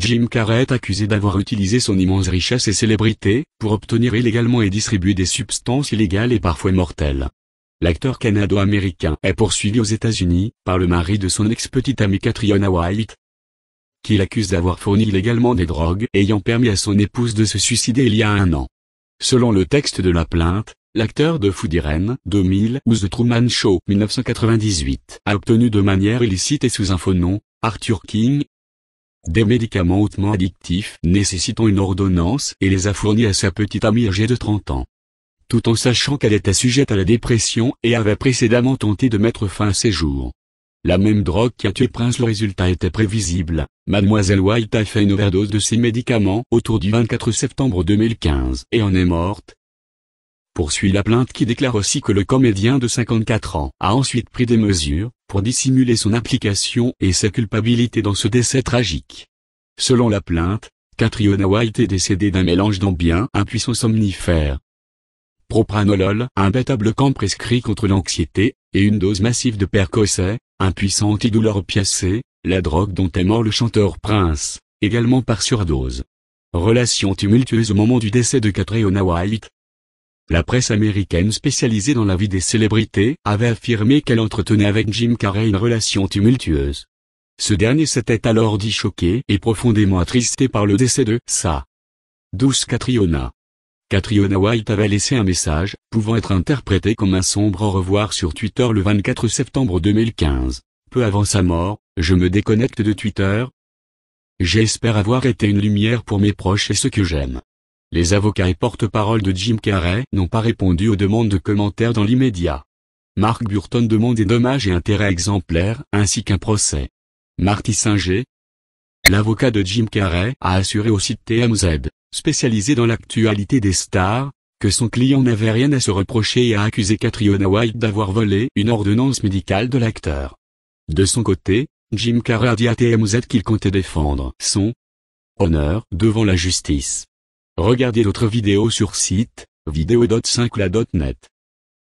Jim Carrey est accusé d'avoir utilisé son immense richesse et célébrité pour obtenir illégalement et distribuer des substances illégales et parfois mortelles. L'acteur canado-américain est poursuivi aux États-Unis par le mari de son ex-petite amie Catriona White, qui l'accuse d'avoir fourni illégalement des drogues ayant permis à son épouse de se suicider il y a 1 an. Selon le texte de la plainte, l'acteur de Food Irene 2000 ou The Truman Show 1998 a obtenu de manière illicite et sous un faux nom, Arthur King, des médicaments hautement addictifs nécessitant une ordonnance et les a fournis à sa petite amie âgée de 30 ans. Tout en sachant qu'elle était sujette à la dépression et avait précédemment tenté de mettre fin à ses jours. La même drogue qui a tué Prince, le résultat était prévisible. Mademoiselle White a fait une overdose de ces médicaments autour du 24 septembre 2015 et en est morte. Poursuit la plainte qui déclare aussi que le comédien de 54 ans a ensuite pris des mesures pour dissimuler son implication et sa culpabilité dans ce décès tragique. Selon la plainte, Catriona White est décédée d'un mélange d'Ambien, un puissant somnifère, propranolol, un bêta-bloquant prescrit contre l'anxiété, et une dose massive de Percocet, un puissant antidouleur opiacé, la drogue dont est mort le chanteur Prince, également par surdose. Relation tumultueuse au moment du décès de Catriona White. La presse américaine spécialisée dans la vie des célébrités avait affirmé qu'elle entretenait avec Jim Carrey une relation tumultueuse. Ce dernier s'était alors dit choqué et profondément attristé par le décès de sa douce Catriona. Catriona White avait laissé un message, pouvant être interprété comme un sombre au revoir sur Twitter le 24 septembre 2015. Peu avant sa mort, je me déconnecte de Twitter. J'espère avoir été une lumière pour mes proches et ceux que j'aime. Les avocats et porte-parole de Jim Carrey n'ont pas répondu aux demandes de commentaires dans l'immédiat. Mark Burton demande des dommages et intérêts exemplaires ainsi qu'un procès. Marty Singer, l'avocat de Jim Carrey, a assuré au site TMZ, spécialisé dans l'actualité des stars, que son client n'avait rien à se reprocher et a accusé Catriona White d'avoir volé une ordonnance médicale de l'acteur. De son côté, Jim Carrey a dit à TMZ qu'il comptait défendre son honneur devant la justice. Regardez d'autres vidéos sur site, vidéo.5la.net.